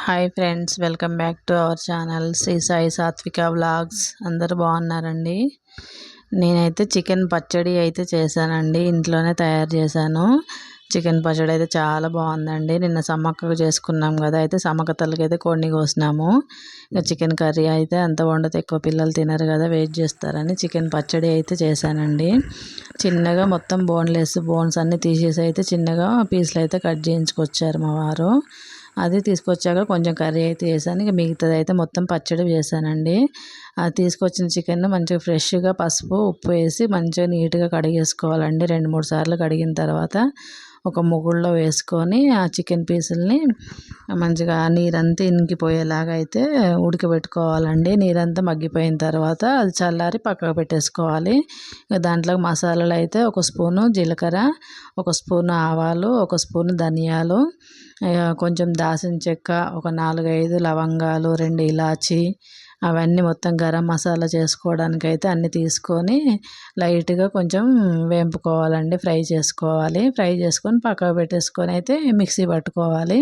Hi friends, welcome back to our channel Shri Sai Satvika vlogs. అందరూ బాగున్నారండి. నేనైతే చికెన్ పచ్చడి అయితే చేశానండి. ఇంట్లోనే తయారు చేశాను. చికెన్ పచ్చడి అయితే చాలా బాగుందండి. నిన్న సమ్మక్కకు చేసుకున్నాం కదా, అయితే సమ్మక్క తల్లికి అయితే కోడిని కోసినాము. ఇక చికెన్ కర్రీ అయితే అంత వండితే ఎక్కువ పిల్లలు తినరు కదా, వెయిట్ చేస్తారని చికెన్ పచ్చడి అయితే చేశానండి. చిన్నగా మొత్తం బోన్స్ అన్నీ తీసేసి అయితే చిన్నగా పీసులు అయితే కట్ చేయించుకొచ్చారు మా వారు. అది తీసుకొచ్చాక కొంచెం కర్రీ అయితే వేసాను. ఇక మిగతాది అయితే మొత్తం పచ్చడి చేశానండి. అది తీసుకొచ్చిన చికెన్ మంచిగా ఫ్రెష్గా పసుపు ఉప్పు వేసి మంచిగా నీట్గా కడిగేసుకోవాలండి. 2-3 సార్లు కడిగిన తర్వాత ఒక ముగుళ్ళో వేసుకొని ఆ చికెన్ పీసుల్ని మంచిగా నీరంతా ఇంకిపోయేలాగా అయితే ఉడకబెట్టుకోవాలండి. నీరంతా మగ్గిపోయిన తర్వాత అది చల్లారి పక్కకు పెట్టేసుకోవాలి. ఇక దాంట్లో మసాలాలు అయితే 1 స్పూను జీలకర్ర, 1 స్పూను ఆవాలు, 1 స్పూను ధనియాలు, కొంచెం దాల్చిన చెక్క, ఒక 4-5 లవంగాలు, 2 ఇలాచి, అవన్నీ మొత్తం గరం మసాలా చేసుకోవడానికి అయితే అన్నీ తీసుకొని లైట్గా కొంచెం వేంపుకోవాలండి. ఫ్రై చేసుకొని పక్కకు పెట్టేసుకొని అయితే మిక్సీ పట్టుకోవాలి.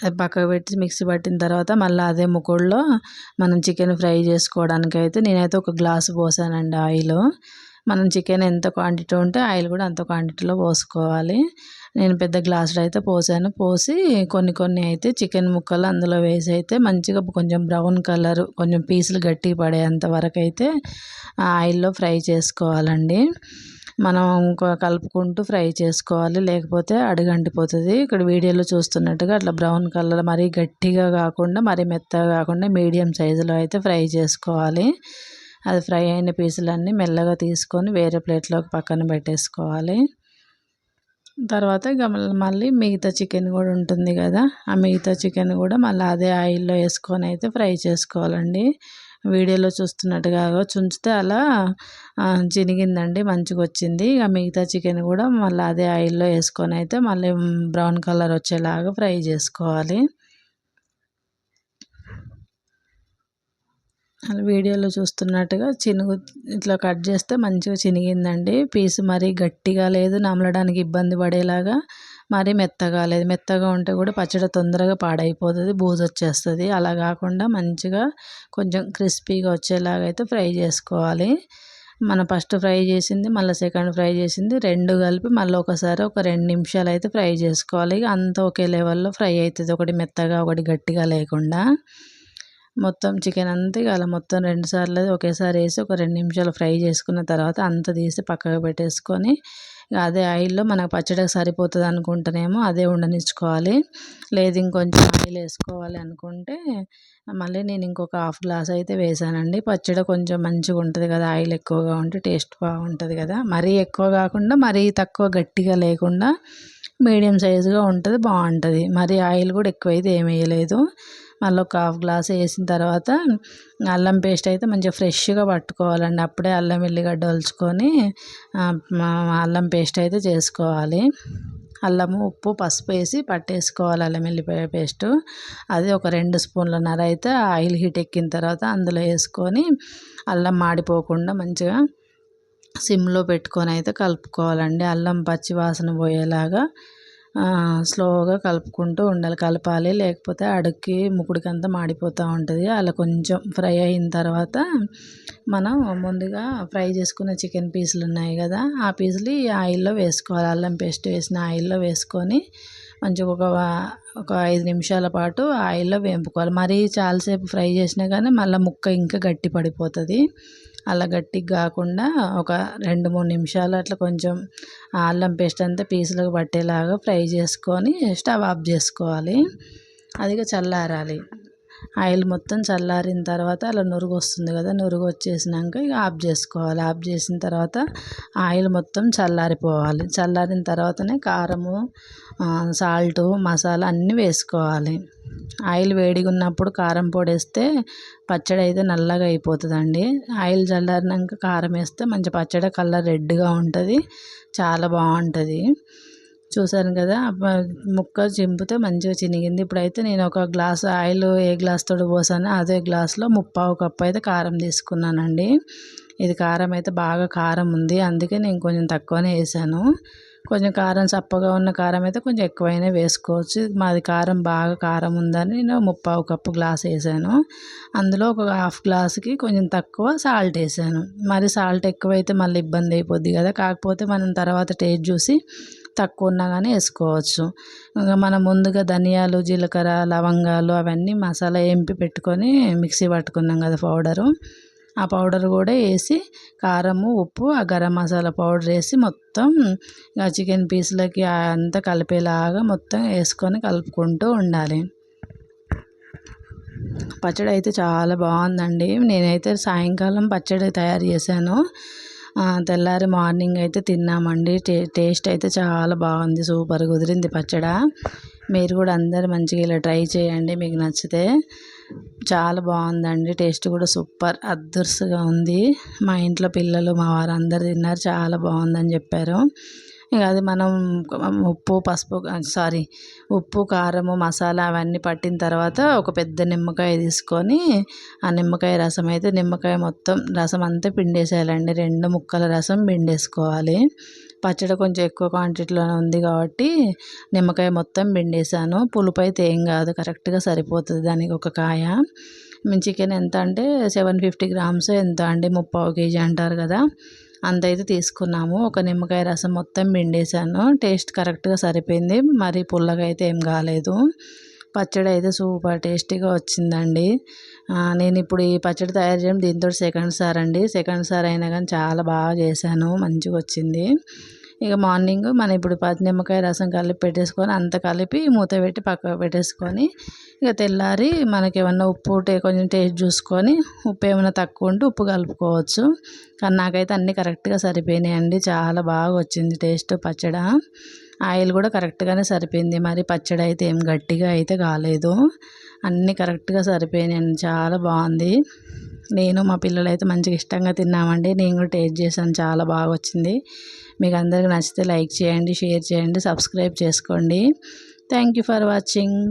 అది పక్కకు పెట్టి మిక్సీ పట్టిన తర్వాత మళ్ళీ అదే ముకుడులో మనం చికెన్ ఫ్రై చేసుకోవడానికి అయితే నేనైతే 1 గ్లాసు పోసానండి ఆయిల్. మనం చికెన్ ఎంత క్వాంటిటీ ఉంటే ఆయిల్ కూడా అంత క్వాంటిటీలో పోసుకోవాలి. నేను పెద్ద గ్లాసులో అయితే పోసి కొన్ని అయితే చికెన్ ముక్కలు అందులో వేసి అయితే మంచిగా కొంచెం బ్రౌన్ కలర్, కొంచెం పీసులు గట్టిగా పడేంత వరకు అయితే ఆయిల్లో ఫ్రై చేసుకోవాలండి. మనం కలుపుకుంటూ ఫ్రై చేసుకోవాలి, లేకపోతే అడుగంటిపోతుంది. ఇక్కడ వీడియోలో చూస్తున్నట్టుగా అట్లా బ్రౌన్ కలర్, మరీ గట్టిగా కాకుండా మరీ మెత్తగా కాకుండా మీడియం సైజులో అయితే ఫ్రై చేసుకోవాలి. అది ఫ్రై అయిన పీసులన్నీ మెల్లగా తీసుకొని వేరే ప్లేట్లోకి పక్కన పెట్టేసుకోవాలి. తర్వాత ఇక మళ్ళీ మిగతా చికెన్ కూడా ఉంటుంది కదా, ఆ మిగతా చికెన్ కూడా మళ్ళీ అదే ఆయిల్లో వేసుకొని అయితే ఫ్రై చేసుకోవాలండి. వీడియోలో చూస్తున్నట్టుగా చుంచితే అలా చినిగిందండి, మంచిగా వచ్చింది. ఇక మిగతా చికెన్ కూడా మళ్ళీ అదే ఆయిల్లో వేసుకొని అయితే మళ్ళీ బ్రౌన్ కలర్ వచ్చేలాగా ఫ్రై చేసుకోవాలి. అలా వీడియోలో చూస్తున్నట్టుగా ఇట్లా కట్ చేస్తే మంచిగా చినిగిందండి. పీసు మరీ గట్టిగా లేదు, నమలడానికి ఇబ్బంది పడేలాగా, మరీ మెత్తగా లేదు. మెత్తగా ఉంటే కూడా పచ్చడి తొందరగా పాడైపోతుంది, బూజు వచ్చేస్తుంది. అలా కాకుండా మంచిగా కొంచెం క్రిస్పీగా వచ్చేలాగా అయితే ఫ్రై చేసుకోవాలి. మనం ఫస్ట్ ఫ్రై చేసింది మళ్ళీ సెకండ్ ఫ్రై చేసింది 2 కలిపి మళ్ళీ ఒకసారి ఒక 2 నిమిషాలు అయితే ఫ్రై చేసుకోవాలి. అంతా ఒకే లెవెల్లో ఫ్రై అవుతుంది, ఒకటి మెత్తగా ఒకటి గట్టిగా లేకుండా. మొత్తం చికెన్ అంతా ఇక అలా మొత్తం 2 సార్లు ఒకేసారి వేసి ఒక 2 నిమిషాలు ఫ్రై చేసుకున్న తర్వాత అంతా తీసి పక్కకు పెట్టేసుకొని అదే ఆయిల్లో మనకు పచ్చడికి సరిపోతుంది అనుకుంటేనేమో అదే ఉండనిచ్చుకోవాలి. లేదు ఇంకొంచెం ఆయిల్ వేసుకోవాలి అనుకుంటే మళ్ళీ నేను ఇంకొక హాఫ్ గ్లాస్ అయితే వేసానండి. పచ్చడి కొంచెం మంచిగా ఉంటుంది కదా, ఆయిల్ ఎక్కువగా ఉంటే టేస్ట్ బాగుంటుంది కదా. మరీ ఎక్కువ కాకుండా మరీ తక్కువ గట్టిగా లేకుండా మీడియం సైజుగా ఉంటుంది, బాగుంటుంది. మరి ఆయిల్ కూడా ఎక్కువైతే ఏమి వేయలేదు. మళ్ళీ ఒక హాఫ్ గ్లాస్ వేసిన తర్వాత అల్లం పేస్ట్ అయితే మంచిగా ఫ్రెష్గా పట్టుకోవాలండి. అప్పుడే అల్లం వెల్లిగడ్డ ఒలుచుకొని అల్లం పేస్ట్ అయితే చేసుకోవాలి. అల్లము ఉప్పు పసుపు వేసి పట్టేసుకోవాలి అల్లం వెల్లిపాయ పేస్టు. అది ఒక 2 స్పూన్లన్నర అయితే ఆయిల్ హీట్ ఎక్కిన తర్వాత అందులో వేసుకొని అల్లం మాడిపోకుండా మంచిగా సిమ్లో పెట్టుకొని అయితే కలుపుకోవాలండి. అల్లం పచ్చి వాసన పోయేలాగా స్లోగా కలుపుకుంటూ కలపాలి, లేకపోతే అడుక్కి ముకుడికంతా మాడిపోతూ ఉంటుంది. అలా కొంచెం ఫ్రై అయిన తర్వాత మనం ముందుగా ఫ్రై చేసుకున్న చికెన్ పీసులు ఉన్నాయి కదా, ఆ పీసులు ఈ ఆయిల్లో వేసుకోవాలి. అల్లం పేస్ట్ వేసిన ఆయిల్లో వేసుకొని మంచిగా ఒక 5 నిమిషాల పాటు ఆయిల్లో వేపుకోవాలి. మరీ చాలాసేపు ఫ్రై చేసినా కానీ మళ్ళీ ముక్క ఇంకా గట్టి పడిపోతుంది. అలా గట్టిగా కాకుండా ఒక 2-3 నిమిషాలు అట్లా కొంచెం అల్లం పేస్ట్ అంతా పీసులకు పట్టేలాగా ఫ్రై చేసుకొని స్టవ్ ఆఫ్ చేసుకోవాలి. అది చల్లారాలి. ఆయిల్ మొత్తం చల్లారిన తర్వాత అలా నురుగు వస్తుంది కదా, నురుగు వచ్చేసినాక ఇక ఆఫ్ చేసుకోవాలి. ఆఫ్ చేసిన తర్వాత ఆయిల్ మొత్తం చల్లారిపోవాలి. చల్లారిన తర్వాతనే కారము, సాల్టు, మసాలా అన్నీ వేసుకోవాలి. ఆయిల్ వేడిగా ఉన్నప్పుడు కారం పొడి వేస్తే పచ్చడి అయితే నల్లగా అయిపోతుందండి. ఆయిల్ చల్లారినాక కారం వేస్తే మంచి పచ్చడి కలర్ రెడ్గా ఉంటుంది, చాలా బాగుంటుంది. చూసాను కదా, ముక్క చింపితే మంచిగా చినిగింది. ఇప్పుడైతే నేను ఒక గ్లాస్ ఆయిల్ ఏ గ్లాస్ తోటి పోసానో అదే గ్లాస్లో 3/4 కప్పు అయితే కారం తీసుకున్నానండి. ఇది కారం అయితే బాగా కారం ఉంది, అందుకే నేను కొంచెం తక్కువనే వేసాను. కొంచెం కారం చప్పగా ఉన్న కారం అయితే కొంచెం ఎక్కువైనా వేసుకోవచ్చు. మాది కారం బాగా కారం ఉందని నేను 3/4 కప్పు గ్లాస్ వేసాను. అందులో ఒక హాఫ్ గ్లాస్కి కొంచెం తక్కువ సాల్ట్ వేసాను. మరి సాల్ట్ ఎక్కువైతే మళ్ళీ ఇబ్బంది అయిపోద్ది కదా. కాకపోతే మనం తర్వాత టేస్ట్ చూసి తక్కువ ఉన్నా కానీ వేసుకోవచ్చు. ఇంకా మనం ముందుగా ధనియాలు, జీలకర్ర, లవంగాలు అవన్నీ మసాలా ఏంపి పెట్టుకొని మిక్సీ పట్టుకున్నాం కదా పౌడరు, ఆ పౌడర్ కూడా వేసి కారము, ఉప్పు, ఆ గరం మసాలా పౌడర్ వేసి మొత్తం ఆ చికెన్ పీసులకి అంతా కలిపేలాగా మొత్తం వేసుకొని కలుపుకుంటూ ఉండాలి. పచ్చడి అయితే చాలా బాగుందండి. నేనైతే సాయంకాలం పచ్చడి తయారు చేశాను. తెల్లారి మార్నింగ్ అయితే తిన్నామండి. టేస్ట్ అయితే చాలా బాగుంది. సూపర్ కుదిరింది పచ్చడి. మీరు కూడా అందరూ మంచిగా ఇలా ట్రై చేయండి, మీకు నచ్చితే. చాలా బాగుందండి. టేస్ట్ కూడా సూపర్ అద్దుర్సుగా ఉంది. మా ఇంట్లో పిల్లలు, మా వారు అందరు తిన్నారు, చాలా బాగుందని చెప్పారు. ఇక అది మనం ఉప్పు, కారము, మసాలా అవన్నీ పట్టిన తర్వాత ఒక పెద్ద నిమ్మకాయ తీసుకొని ఆ నిమ్మకాయ రసం అయితే నిమ్మకాయ మొత్తం రసం అంతా పిండేసేయాలండి. 2 ముక్కల రసం పిండేసుకోవాలి. పచ్చడి కొంచెం ఎక్కువ క్వాంటిటీలోనే ఉంది కాబట్టి నిమ్మకాయ మొత్తం పిండేసాను. పులుపు అయితే ఏం కాదు, కరెక్ట్గా సరిపోతుంది దానికి ఒక కాయ. చికెన్ ఎంత అంటే 750 గ్రామ్స్ ఎంత అండి, 3/4 కేజీ అంటారు కదా, అంత అయితే తీసుకున్నాము. ఒక నిమ్మకాయ రసం మొత్తం పిండేసాను. టేస్ట్ కరెక్ట్గా సరిపోయింది, మరి పుల్లగా అయితే ఏం కాలేదు. పచ్చడి అయితే సూపర్ టేస్టీగా వచ్చిందండి. నేను ఇప్పుడు ఈ పచ్చడి తయారు చేయడం దీంతో సెకండ్ సారి అండి. సెకండ్ సారి అయినా కానీ చాలా బాగా చేశాను, మంచిగా వచ్చింది. ఇక మార్నింగ్ మనం ఇప్పుడు నిమ్మకాయ రసం కలిపి పెట్టేసుకొని అంత కలిపి మూత పెట్టి పక్కకు పెట్టేసుకొని ఇక తెల్లారి మనకి ఏమన్నా ఉప్పు కొంచెం టేస్ట్ చూసుకొని ఉప్పు ఏమైనా తక్కువ ఉంటే ఉప్పు కలుపుకోవచ్చు. కానీ నాకైతే అన్నీ కరెక్ట్గా సరిపోయినాయండి. చాలా బాగా వచ్చింది టేస్ట్ పచ్చడి. ఆయిల్ కూడా కరెక్ట్గానే సరిపోయింది. మరి పచ్చడి అయితే ఏం గట్టిగా అయితే కాలేదు. అన్నీ కరెక్ట్గా సరిపోయినాయండి. చాలా బాగుంది. నేను మా పిల్లలు అయితే మంచిగా ఇష్టంగా తిన్నామండి. నేను కూడా టేస్ట్ చేశాను, చాలా బాగా వచ్చింది. మీకు అందరికీ నచ్చితే లైక్ చేయండి, షేర్ చేయండి, సబ్స్క్రైబ్ చేసుకోండి. Thank you for watching.